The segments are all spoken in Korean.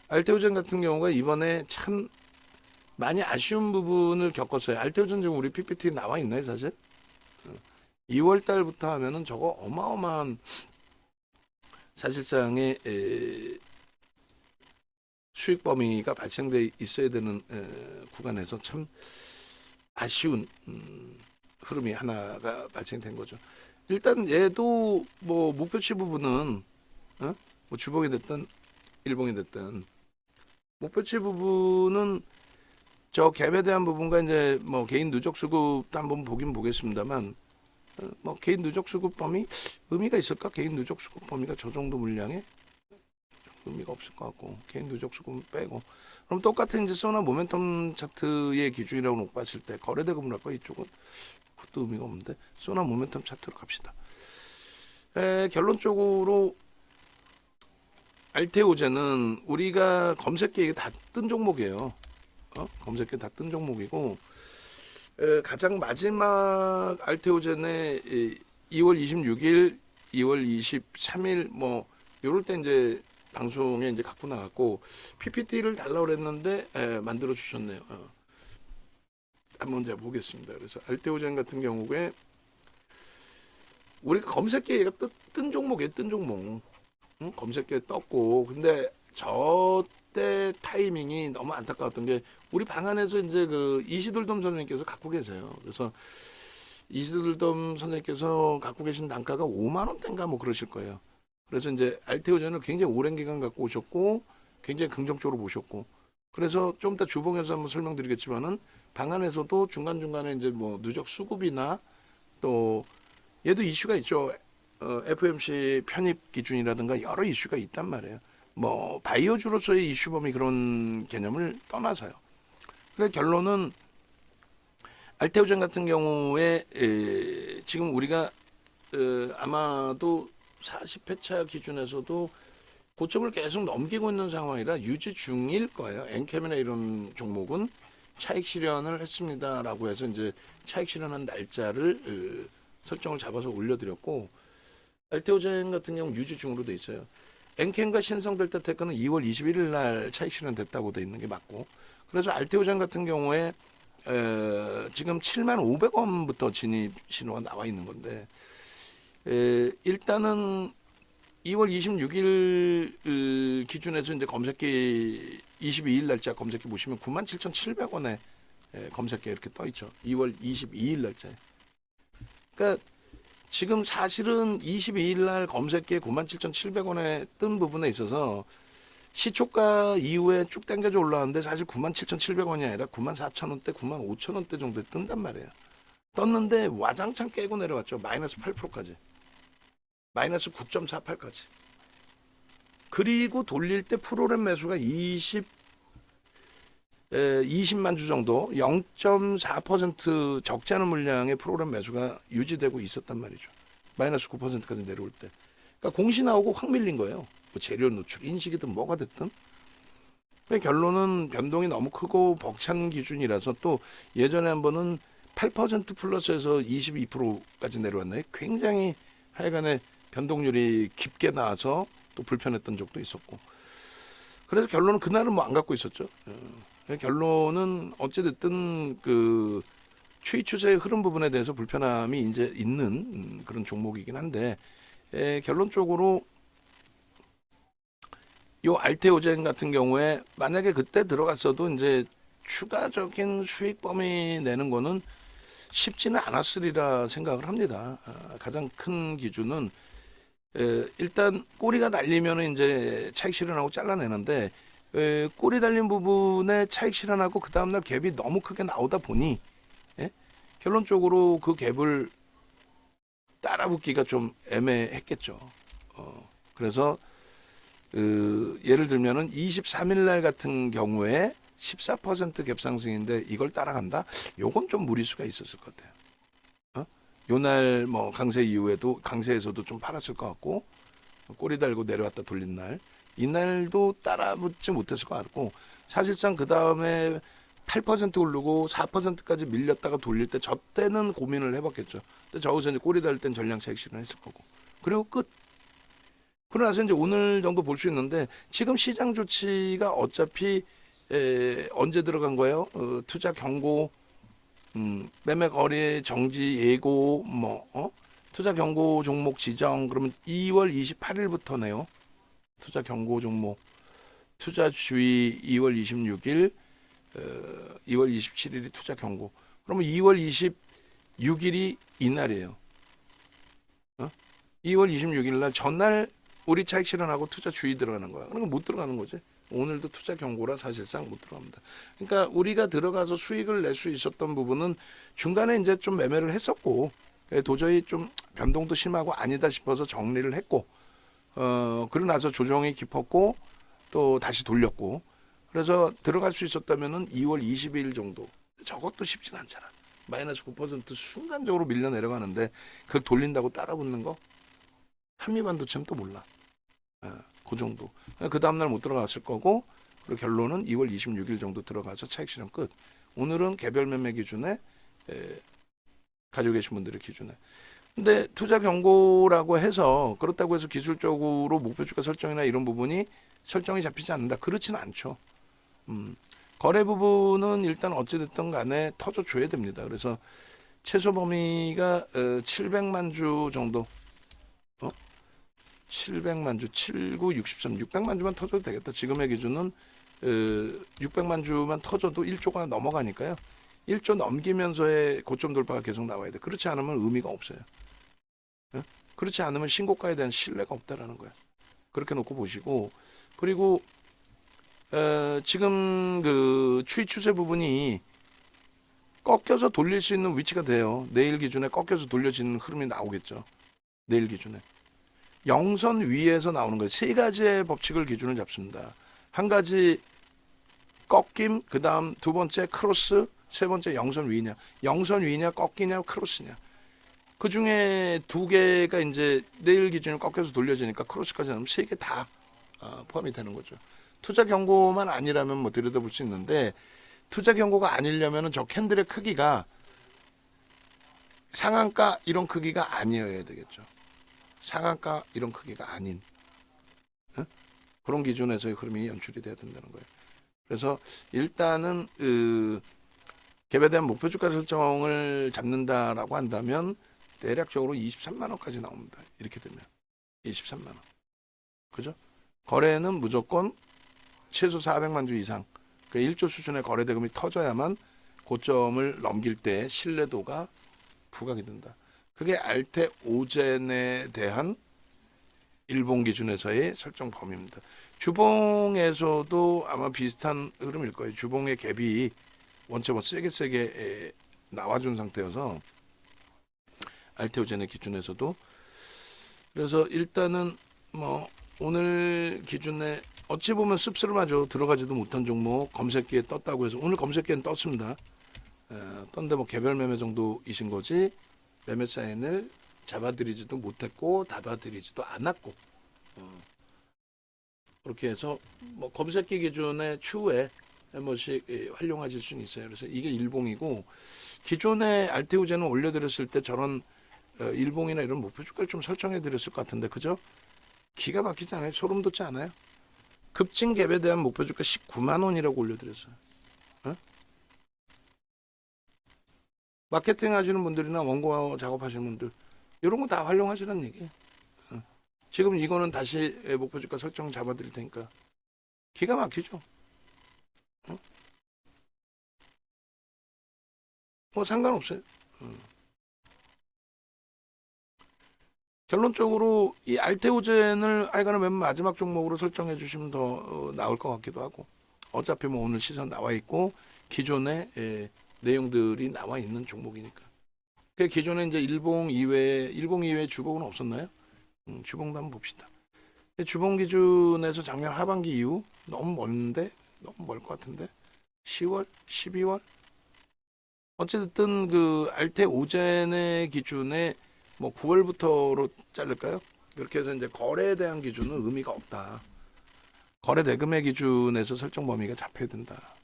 알테오젠 같은 경우가 이번에 참 많이 아쉬운 부분을 겪었어요. 알테오젠 지금 우리 PPT 나와 있나요, 사실? 2월 달부터 하면은 저거 어마어마한 사실상의 수익 범위가 발생돼 있어야 되는 구간에서 참 아쉬운 흐름이 하나가 발생된 거죠. 일단 얘도 뭐 목표치 부분은 뭐 주봉이 됐든 일봉이 됐든 목표치 부분은 저 갭에 대한 부분과 이제 뭐 개인 누적 수급도 한번 보긴 보겠습니다만 뭐 개인 누적 수급 범위 의미가 있을까? 개인 누적 수급 범위가 저 정도 물량에 의미가 없을 것 같고 개인 누적 수급은 빼고 그럼 똑같은 이제 소나 모멘텀 차트의 기준이라고 놓고 봤을 때 거래대금을 할까 이쪽은 그것도 의미가 없는데 소나 모멘텀 차트로 갑시다. 결론적으로 알테오젠은 우리가 검색기에 다 뜬 종목이에요. 검색기에 다 뜬 종목이고 가장 마지막 알테오젠의 2월 26일, 2월 23일 뭐 요럴 때 이제 방송에 이제 갖고 나갔고 PPT를 달라고 그랬는데 만들어 주셨네요. 한번 제가 보겠습니다. 그래서 알테오젠 같은 경우에 우리가 검색기에 뜬 종목이에요. 뜬 종목. 검색기에 떴고 근데 저때 타이밍이 너무 안타까웠던 게 우리 방 안에서 이제 그 이시돌돔 선생님께서 갖고 계세요. 그래서 이시돌돔 선생님께서 갖고 계신 단가가 5만 원대인가 뭐 그러실 거예요. 그래서 이제 알테오젠을 굉장히 오랜 기간 갖고 오셨고 굉장히 긍정적으로 보셨고 그래서 좀 이따 주봉에서 한번 설명드리겠지만은 방 안에서도 중간중간에 이제 뭐 누적 수급이나 또 얘도 이슈가 있죠. FMC 편입 기준이라든가 여러 이슈가 있단 말이에요. 뭐 바이오주로서의 이슈 범위 그런 개념을 떠나서요. 그래서 결론은 알테오젠 같은 경우에 지금 우리가 아마도 40회차 기준에서도 고점을 계속 넘기고 있는 상황이라 유지 중일 거예요. 엔캠이나 이런 종목은 차익 실현을 했습니다라고 해서 이제 차익 실현한 날짜를 설정을 잡아서 올려드렸고 알테오젠 같은 경우 유지 중으로 돼 있어요. 엔캠과 신성델타테크는 2월 21일 날 차익 실현됐다고 돼 있는 게 맞고 그래서 알테오젠 같은 경우에 지금 7,500원부터 진입 신호가 나와 있는 건데 일단은 2월 26일 기준에서 이제 검색기 22일 날짜 검색기 보시면 97,700원에 검색기 이렇게 떠 있죠. 2월 22일 날짜에. 그러니까 지금 사실은 22일 날 검색기에 97,700원에 뜬 부분에 있어서 시초가 이후에 쭉 당겨져 올라왔는데 사실 97,700원이 아니라 94,000원대, 95,000원대 정도에 뜬단 말이에요. 떴는데 와장창 깨고 내려왔죠. 마이너스 8%까지. 마이너스 9.48까지. 그리고 돌릴 때 프로그램 매수가 20만 주 정도 0.4% 적지 않은 물량의 프로그램 매수가 유지되고 있었단 말이죠. 마이너스 9%까지 내려올 때. 그러니까 공시 나오고 확 밀린 거예요. 뭐 재료 노출, 인식이든 뭐가 됐든. 결론은 변동이 너무 크고 벅찬 기준이라서 또 예전에 한 번은 8% 플러스에서 22%까지 내려왔나요? 굉장히 하여간에 변동률이 깊게 나와서 또 불편했던 적도 있었고. 그래서 결론은 그날은 뭐 안 갖고 있었죠. 결론은 어찌됐든 그 추이 추세의 흐름 부분에 대해서 불편함이 이제 있는 그런 종목이긴 한데 결론적으로 요 알테오젠 같은 경우에 만약에 그때 들어갔어도 이제 추가적인 수익 범위 내는 거는 쉽지는 않았으리라 생각을 합니다. 가장 큰 기준은 일단 꼬리가 날리면 이제 차익 실현하고 잘라내는데 꼬리 달린 부분에 차익 실현하고 그 다음날 갭이 너무 크게 나오다 보니 결론적으로 그 갭을 따라붙기가 좀 애매했겠죠. 그래서 예를 들면은 23일 날 같은 경우에 14%갭 상승인데 이걸 따라간다? 요건 좀 무리수가 있었을 것 같아요. 요날 뭐 강세 이후에도 강세에서도 좀 팔았을 것 같고 꼬리 달고 내려왔다 돌린 날 이날도 따라붙지 못했을 것 같고 사실상 그 다음에 8% 오르고 4%까지 밀렸다가 돌릴 때 저 때는 고민을 해봤겠죠. 근데 저기서 이제 꼬리 달 땐 전량 차익 실현했을 거고. 그리고 끝. 그러고 나서 이제 오늘 정도 볼 수 있는데 지금 시장 조치가 어차피 언제 들어간 거예요? 투자 경고, 매매 거래 정지 예고, 투자 경고 종목 지정 그러면 2월 28일부터네요. 투자 경고 종목, 투자 주의 2월 26일, 2월 27일이 투자 경고. 그러면 2월 26일이 이날이에요. 2월 26일 날 전날 우리 차익 실현하고 투자 주의 들어가는 거야. 그러니까 못 들어가는 거지. 오늘도 투자 경고라 사실상 못 들어갑니다. 그러니까 우리가 들어가서 수익을 낼 수 있었던 부분은 중간에 이제 좀 매매를 했었고 도저히 좀 변동도 심하고 아니다 싶어서 정리를 했고 그러고 나서 조정이 깊었고 또 다시 돌렸고 그래서 들어갈 수 있었다면은 2월 22일 정도. 저것도 쉽진 않잖아. 마이너스 9% 순간적으로 밀려 내려가는데 그걸 돌린다고 따라붙는 거? 한미반도체는 또 몰라. 그 정도. 그 다음날 못 들어갔을 거고 그리고 결론은 2월 26일 정도 들어가서 차익 실현 끝. 오늘은 개별 매매 기준에 가지고 계신 분들의 기준에. 근데 투자 경고라고 해서 그렇다고 해서 기술적으로 목표 주가 설정이나 이런 부분이 설정이 잡히지 않는다. 그렇지는 않죠. 거래 부분은 일단 어찌됐든 간에 터져줘야 됩니다. 그래서 최소 범위가 700만 주 정도 700만 주, 79, 63, 600만 주만 터져도 되겠다. 지금의 기준은 600만 주만 터져도 1조가 넘어가니까요. 1조 넘기면서의 고점 돌파가 계속 나와야 돼. 그렇지 않으면 의미가 없어요. 그렇지 않으면 신고가에 대한 신뢰가 없다라는 거예요. 그렇게 놓고 보시고 그리고 지금 그 추이 추세 부분이 꺾여서 돌릴 수 있는 위치가 돼요. 내일 기준에 꺾여서 돌려지는 흐름이 나오겠죠. 내일 기준에. 영선 위에서 나오는 거예요. 세 가지의 법칙을 기준을 잡습니다. 한 가지 꺾임, 그 다음 두 번째 크로스, 세 번째 영선 위냐. 영선 위냐, 꺾이냐, 크로스냐. 그 중에 두 개가 이제 내일 기준에 꺾여서 돌려지니까 크로스까지 하면 세 개 다 포함이 되는 거죠. 투자 경고만 아니라면 뭐 들여다볼 수 있는데 투자 경고가 아니려면 저 캔들의 크기가 상한가 이런 크기가 아니어야 되겠죠. 상한가 이런 크기가 아닌 그런 기준에서의 흐름이 연출이 돼야 된다는 거예요. 그래서 일단은 갭에 대한 목표 주가 설정을 잡는다라고 한다면 대략적으로 23만 원까지 나옵니다. 이렇게 되면 23만 원. 그죠? 거래는 무조건 최소 400만 주 이상 그 1조 수준의 거래 대금이 터져야만 고점을 넘길 때 신뢰도가 부각이 된다. 그게 알테 오젠에 대한 일본 기준에서의 설정 범위입니다. 주봉에서도 아마 비슷한 흐름일 거예요. 주봉의 갭이 원체 뭐 세게 나와준 상태여서 알테 오젠의 기준에서도 그래서 일단은 뭐 오늘 기준에 어찌 보면 씁쓸하죠. 들어가지도 못한 종목 검색기에 떴다고 해서 오늘 검색기에는 떴습니다. 떴는데 뭐 개별 매매 정도이신 거지 매매 사인을 잡아드리지도 못했고 잡아드리지도 않았고 그렇게 해서 뭐 검색기 기준의 추후에 한 번씩 활용하실 수는 있어요. 그래서 이게 일봉이고 기존에 알테오제는 올려드렸을 때 저런 일봉이나 이런 목표 주가를 좀 설정해 드렸을 것 같은데 그죠? 기가 막히지 않아요? 소름 돋지 않아요? 급증 갭에 대한 목표 주가 19만 원이라고 올려드렸어요. 마케팅 하시는 분들이나 원고 작업하시는 분들 이런 거 다 활용하시라는 얘기예요. 지금 이거는 다시 목표 주가 설정 잡아드릴 테니까 기가 막히죠. 뭐 상관없어요. 결론적으로 이 알테오젠을 하여간은 맨 마지막 종목으로 설정해 주시면 더 나을 것 같기도 하고 어차피 뭐 오늘 시선 나와 있고 기존에 내용들이 나와 있는 종목이니까. 그 기존에 이제 일봉 이외에 주봉은 없었나요? 주봉도 한번 봅시다. 주봉 기준에서 작년 하반기 이후 너무 멀는데 너무 멀 것 같은데 10월, 12월 어쨌든 그 알테 오젠의 기준에 뭐 9월부터로 자를까요? 그렇게 해서 이제 거래에 대한 기준은 의미가 없다. 거래 대금의 기준에서 설정 범위가 잡혀야 된다.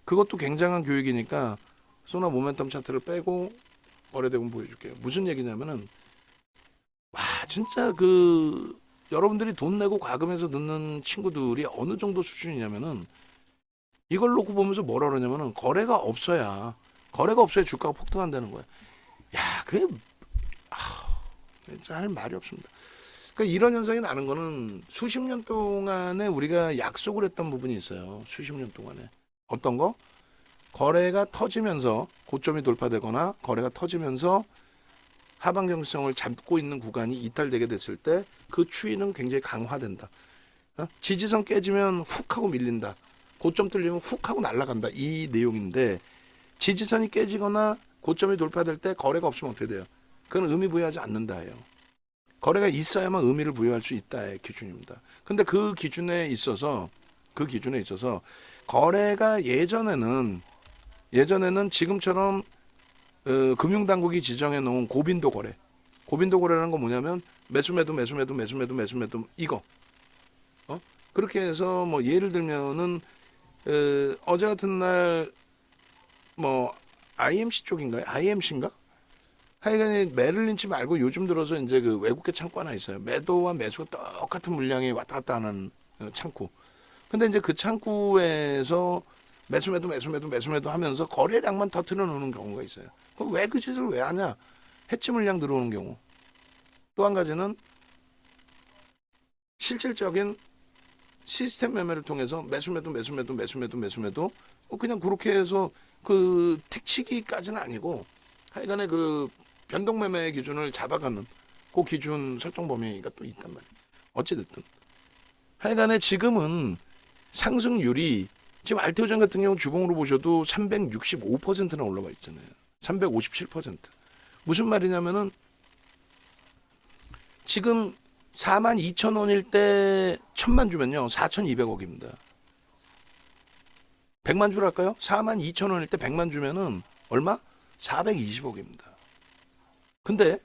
그것도 굉장한 교육이니까 소나 모멘텀 차트를 빼고 거래대금 보여줄게요. 무슨 얘기냐면은 와 진짜 그 여러분들이 돈 내고 과금해서 듣는 친구들이 어느 정도 수준이냐면은 이걸 놓고 보면서 뭐라 그러냐면은 거래가 없어야 주가가 폭등한다는 거야. 야, 그게 진짜 할 말이 없습니다. 그러니까 이런 현상이 나는 거는 수십 년 동안에 우리가 약속을 했던 부분이 있어요. 수십 년 동안에 어떤 거? 거래가 터지면서 고점이 돌파되거나 거래가 터지면서 하방 정성을 잡고 있는 구간이 이탈되게 됐을 때 그 추이는 굉장히 강화된다. 지지선 깨지면 훅 하고 밀린다. 고점 뚫리면 훅 하고 날아간다. 이 내용인데 지지선이 깨지거나 고점이 돌파될 때 거래가 없으면 어떻게 돼요? 그건 의미 부여하지 않는다예요. 거래가 있어야만 의미를 부여할 수 있다의 기준입니다. 근데 그 기준에 있어서 거래가 예전에는 지금처럼 금융당국이 지정해 놓은 고빈도 거래라는 건 뭐냐면 매수매도 이거 그렇게 해서 뭐 예를 들면은 어제 같은 날 뭐 IMC 쪽인가요? IMC인가? 하여간 메릴린치 말고 요즘 들어서 이제 그 외국계 창구 하나 있어요. 매도와 매수가 똑같은 물량이 왔다 갔다 하는 창구. 근데 이제 그 창구에서 매수매도 하면서 거래량만 터트려 놓는 경우가 있어요. 그럼 왜 그 짓을 왜 하냐? 해치 물량 들어오는 경우. 또 한 가지는 실질적인 시스템 매매를 통해서 매수매도 그냥 그렇게 해서 그 틱치기까지는 아니고 하여간에 그 변동 매매 기준을 잡아가는 그 기준 설정 범위가 또 있단 말이에요. 어찌됐든 하여간에 지금은 상승률이 지금 알테오전 같은 경우 주봉으로 보셔도 365%나 올라가 있잖아요. 357%. 무슨 말이냐면은 지금 42,000원일 때 1,000만 주면요. 4,200억입니다. 100만 주랄까요? 42,000원일 때 100만 주면은 얼마? 420억입니다. 근데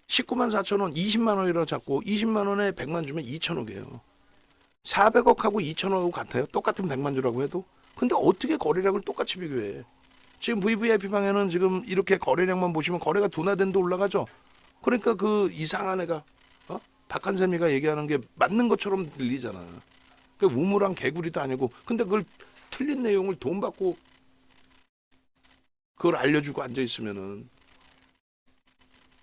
19만 4천원, 20만 원이라고 잡고 20만 원에 100만 주면 2천억이에요. 400억하고 2천억하고 같아요. 똑같은 100만 주라고 해도. 근데 어떻게 거래량을 똑같이 비교해? 지금 VVIP 방에는 지금 이렇게 거래량만 보시면 거래가 둔화된도 올라가죠. 그러니까 그 이상한 애가 박한샘이가 얘기하는 게 맞는 것처럼 들리잖아. 그 우물한 개구리도 아니고. 근데 그걸 틀린 내용을 돈 받고 그걸 알려주고 앉아 있으면은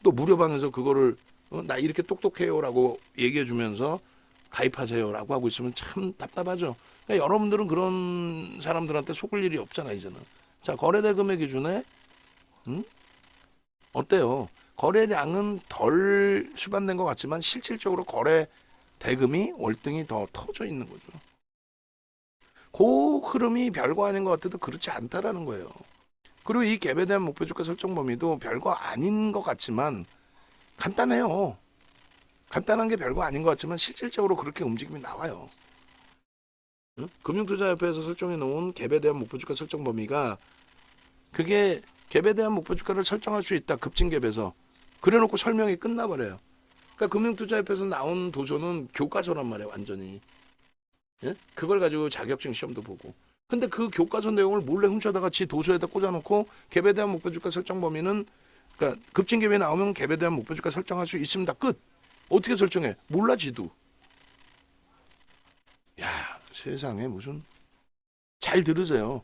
또 무료방에서 그거를 나 이렇게 똑똑해요라고 얘기해주면서 가입하세요라고 하고 있으면 참 답답하죠. 그러니까 여러분들은 그런 사람들한테 속을 일이 없잖아 이제는. 자 거래대금의 기준에 어때요? 거래량은 덜 수반된 것 같지만 실질적으로 거래 대금이 월등히 더 터져 있는 거죠. 그 흐름이 별거 아닌 것 같아도 그렇지 않다라는 거예요. 그리고 이 갭에 대한 목표 주가 설정 범위도 별거 아닌 것 같지만 간단해요. 간단한 게 별거 아닌 것 같지만 실질적으로 그렇게 움직임이 나와요. 응? 금융투자협회에서 설정해 놓은 갭에 대한 목표 주가 설정 범위가 그게 갭에 대한 목표 주가를 설정할 수 있다. 급진갭에서 그래놓고 설명이 끝나버려요. 그러니까 금융투자협회에서 나온 도서는 교과서란 말이에요. 완전히. 예? 그걸 가지고 자격증 시험도 보고. 근데 그 교과서 내용을 몰래 훔쳐다가 지 도서에다 꽂아놓고 갭에 대한 목표 주가 설정 범위는 그러니까 급진갭에 나오면 갭에 대한 목표 주가 설정할 수 있습니다. 끝. 어떻게 설정해? 몰라 지도. 야 세상에 무슨 잘 들으세요.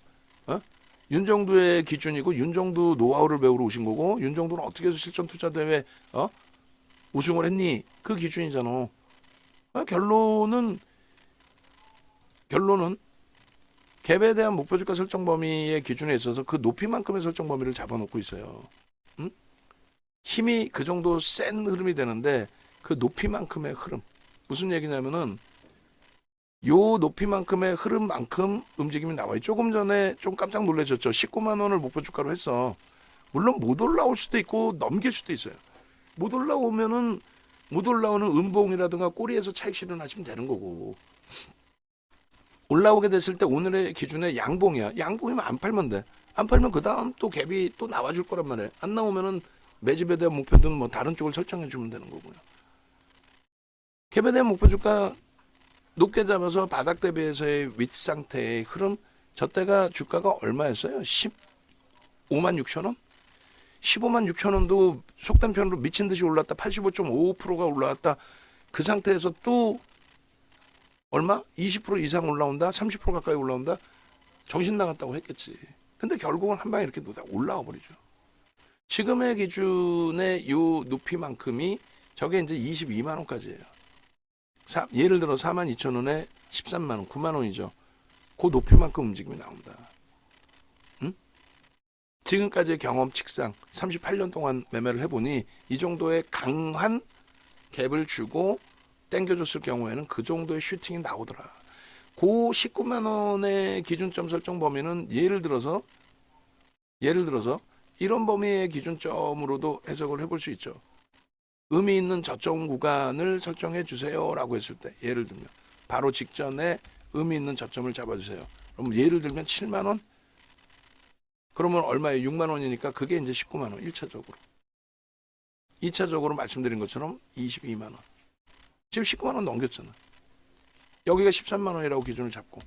윤정두의 기준이고 윤정두 노하우를 배우러 오신 거고 윤정두는 어떻게 해서 실전 투자 대회 우승을 했니? 그 기준이잖아. 결론은 갭에 대한 목표 주가 설정 범위의 기준에 있어서 그 높이만큼의 설정 범위를 잡아놓고 있어요. 힘이 그 정도 센 흐름이 되는데 그 높이만큼의 흐름. 무슨 얘기냐면은 요 높이만큼의 흐름만큼 움직임이 나와요. 조금 전에 좀 깜짝 놀라셨죠. 19만 원을 목표 주가로 했어. 물론 못 올라올 수도 있고 넘길 수도 있어요. 못 올라오는 음봉이라든가 꼬리에서 차익 실현하시면 되는 거고. 올라오게 됐을 때 오늘의 기준에 양봉이야. 양봉이면 안 팔면 돼. 안 팔면 그 다음 또 갭이 또 나와줄 거란 말이에요. 안 나오면은 매집에 대한 목표든 다른 쪽을 설정해 주면 되는 거고요. 갭에 대한 목표 주가 높게 잡아서 바닥 대비해서의 윗 상태의 흐름, 저 때가 주가가 얼마였어요? 15만 6천 원? 15만 6천 원도 속단편으로 미친 듯이 올랐다. 85.55%가 올라왔다. 그 상태에서 또 얼마? 20% 이상 올라온다. 30% 가까이 올라온다. 정신 나갔다고 했겠지. 근데 결국은 한 방에 이렇게 올라와 버리죠. 지금의 기준의 요 높이만큼이 저게 이제 22만 원까지예요. 예를 들어 4만 2천 원에 13만 원, 9만 원이죠. 그 높이만큼 움직임이 나온다. 응? 지금까지의 경험칙상 38년 동안 매매를 해보니 이 정도의 강한 갭을 주고 땡겨줬을 경우에는 그 정도의 슈팅이 나오더라. 그 19만 원의 기준점 설정 범위는 예를 들어서 이런 범위의 기준점으로도 해석을 해볼 수 있죠. 의미 있는 저점 구간을 설정해 주세요라고 했을 때 예를 들면 바로 직전에 의미 있는 저점을 잡아주세요. 그럼 예를 들면 7만 원? 그러면 얼마에 6만 원이니까 그게 이제 19만 원 1차적으로. 2차적으로 말씀드린 것처럼 22만 원. 지금 19만 원 넘겼잖아. 여기가 13만 원이라고 기준을 잡고.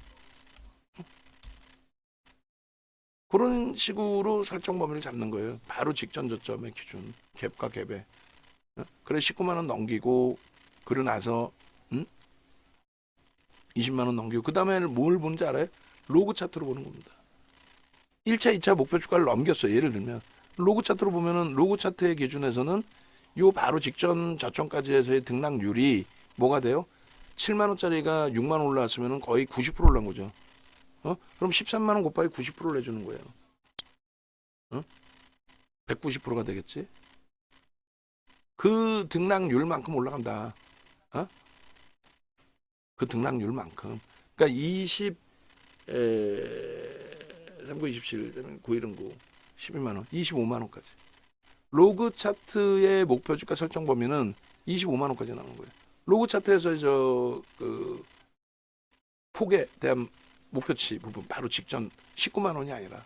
그런 식으로 설정 범위를 잡는 거예요. 바로 직전 저점의 기준. 갭과 갭에. 그래 19만 원 넘기고 그러고 나서 20만 원 넘기고 그 다음에는 뭘 보는지 알아요? 로그 차트로 보는 겁니다. 1차, 2차 목표 주가를 넘겼어요. 예를 들면 로그 차트로 보면은 로그 차트의 기준에서는 요 바로 직전 저점까지 해서의 등락률이 뭐가 돼요? 7만 원짜리가 6만 원 올라왔으면 거의 90% 올라온 거죠. 그럼 13만 원 곱하기 90%를 해주는 거예요. 190%가 되겠지? 그 등락률만큼 올라간다. 그 등락률만큼. 그러니까 39, 27, 9일은 9, 12만 원, 25만 원까지. 로그 차트의 목표 주가 설정 범위는 25만 원까지 나오는 거예요. 로그 차트에서 그 폭에 대한 목표치 부분 바로 직전 19만 원이 아니라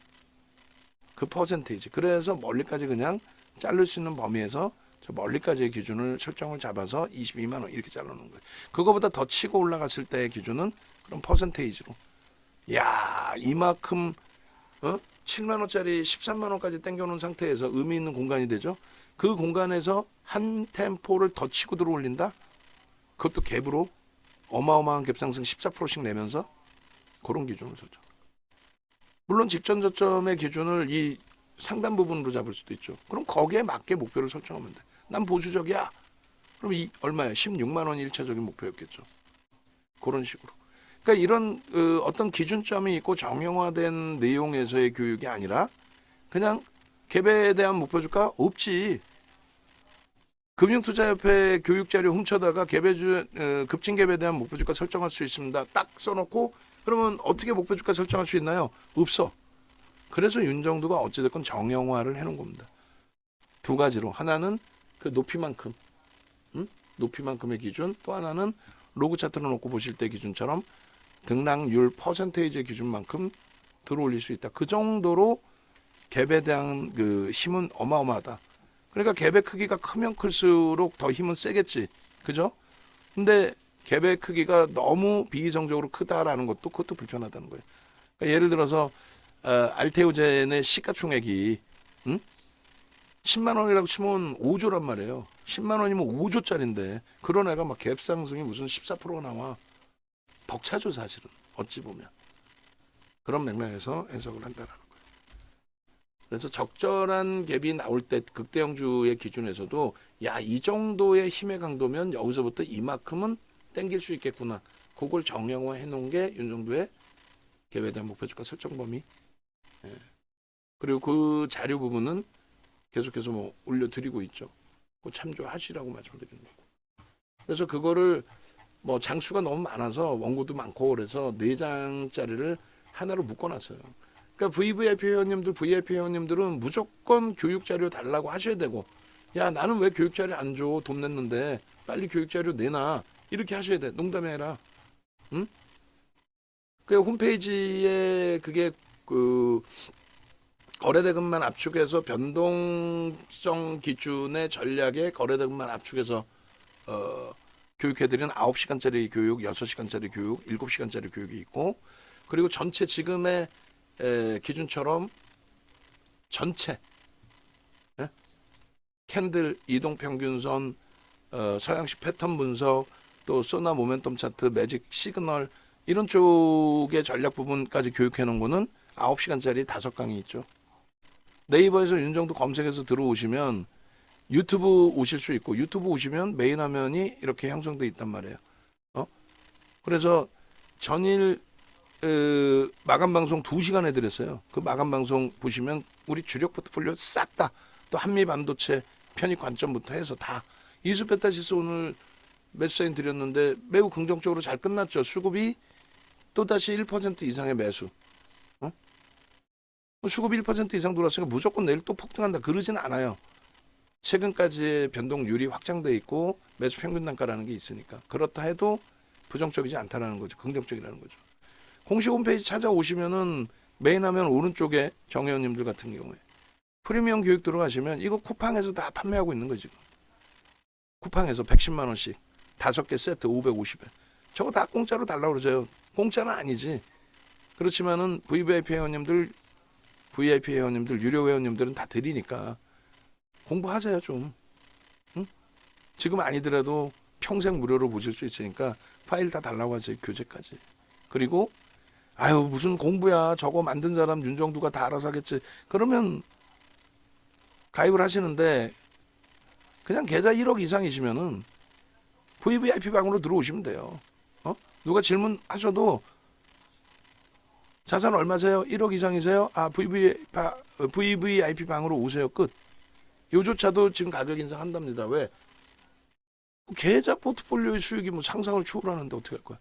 그 퍼센테이지. 그래서 멀리까지 그냥 자를 수 있는 범위에서 저 멀리까지의 기준을 설정을 잡아서 22만 원 이렇게 잘라놓은 거예요. 그거보다 더 치고 올라갔을 때의 기준은 그런 퍼센테이지로. 야, 이만큼 7만 원짜리 13만 원까지 땡겨놓은 상태에서 의미 있는 공간이 되죠. 그 공간에서 한 템포를 더 치고 들어올린다. 그것도 갭으로 어마어마한 갭 상승 14%씩 내면서 그런 기준을 설정. 물론 직전 저점의 기준을 이 상단 부분으로 잡을 수도 있죠. 그럼 거기에 맞게 목표를 설정하면 돼. 난 보수적이야. 그럼 이 얼마야? 16만 원이 1차적인 목표였겠죠. 그런 식으로. 그러니까 이런 어떤 기준점이 있고 정형화된 내용에서의 교육이 아니라 그냥 갭에 대한 목표 주가 없지. 금융투자협회 교육자료 훔쳐다가 급진 갭에 대한 목표 주가 설정할 수 있습니다. 딱 써놓고 그러면 어떻게 목표 주가 설정할 수 있나요? 없어. 그래서 윤정두가 어찌됐건 정형화를 해놓은 겁니다. 두 가지로. 하나는 그 높이만큼, 높이만큼의 기준. 또 하나는 로그 차트로 놓고 보실 때 기준처럼 등락률 퍼센테이지의 기준만큼 들어올릴 수 있다. 그 정도로 갭에 대한 그 힘은 어마어마하다. 그러니까 갭의 크기가 크면 클수록 더 힘은 세겠지. 그죠? 근데 갭의 크기가 너무 비이성적으로 크다라는 것도 그것도 불편하다는 거예요. 그러니까 예를 들어서 알테오젠의 시가총액이 10만 원이라고 치면 5조란 말이에요. 10만 원이면 5조짜리인데 그런 애가 막 갭 상승이 무슨 14%가 나와. 벅차죠 사실은. 어찌 보면. 그런 맥락에서 해석을 한다라는 거예요. 그래서 적절한 갭이 나올 때 극대형주의 기준에서도 야, 이 정도의 힘의 강도면 여기서부터 이만큼은 땡길 수 있겠구나. 그걸 정형화 해놓은 게 윤정두의 갭에 대한 목표 주가 설정 범위. 예. 그리고 그 자료 부분은 계속해서 뭐 올려드리고 있죠. 그 참조하시라고 말씀드리는 거고. 그래서 그거를 뭐 장수가 너무 많아서 원고도 많고 그래서 4장짜리를 하나로 묶어놨어요. 그러니까 VVIP 회원님들, VIP 회원님들은 무조건 교육 자료 달라고 하셔야 되고, 야 나는 왜 교육 자료 안 줘? 돈 냈는데 빨리 교육 자료 내놔. 이렇게 하셔야 돼. 농담이 아니라, 응? 그 홈페이지에 그게 그 거래대금만 압축해서 변동성 기준의 전략에 거래대금만 압축해서 교육해드리는 9시간짜리 교육, 6시간짜리 교육, 7시간짜리 교육이 있고, 그리고 전체 지금의 기준처럼 전체 캔들, 이동평균선, 서양식 패턴 분석, 또 소나 모멘텀 차트, 매직 시그널 이런 쪽의 전략 부분까지 교육해 놓은 거는 9시간짜리 5강이 있죠. 네이버에서 윤정도 검색해서 들어오시면 유튜브 오실 수 있고, 유튜브 오시면 메인 화면이 이렇게 형성돼 있단 말이에요. 그래서 전일 마감 방송 2시간 해드렸어요. 그 마감 방송 보시면 우리 주력 포트폴리오 싹 다, 또 한미 반도체 편입 관점부터 해서 다. 이수페타시스 오늘 매수 사인 드렸는데 매우 긍정적으로 잘 끝났죠. 수급이 또다시 1% 이상의 매수. 수급이 1% 이상 들어왔으니까 무조건 내일 또 폭등한다 그러진 않아요. 최근까지의 변동률이 확장돼 있고 매수 평균 단가라는 게 있으니까. 그렇다 해도 부정적이지 않다라는 거죠. 긍정적이라는 거죠. 공식 홈페이지 찾아오시면은 메인 화면 오른쪽에 정회원님들 같은 경우에 프리미엄 교육 들어가시면 이거 쿠팡에서 다 판매하고 있는 거지. 쿠팡에서 110만 원씩 5개 세트 550엔. 저거 다 공짜로 달라고 그러죠. 공짜는 아니지. 그렇지만은 VIP 회원님들, 유료 회원님들은 다 드리니까 공부하세요 좀. 응? 지금 아니더라도 평생 무료로 보실 수 있으니까 파일 다 달라고 하세요. 교재까지. 그리고 아유 무슨 공부야, 저거 만든 사람 윤정두가 다 알아서 하겠지. 그러면 가입을 하시는데 그냥 계좌 1억 이상이시면은 VVIP 방으로 들어오시면 돼요. 누가 질문하셔도 자산 얼마세요? 1억 이상이세요? 아 VVIP 방으로 오세요. 끝. 요조차도 지금 가격 인상한답니다. 왜? 계좌 포트폴리오의 수익이 뭐 상상을 초월하는데 어떻게 할 거야?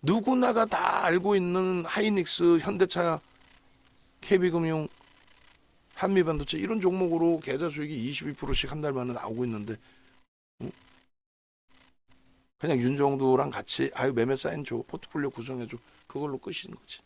누구나가 다 알고 있는 하이닉스, 현대차, KB금융, 한미반도체 이런 종목으로 계좌 수익이 22%씩 한 달 만에 나오고 있는데 그냥 윤정도랑 같이 아유 매매 사인 줘, 포트폴리오 구성해 줘, 그걸로 끝인 거지.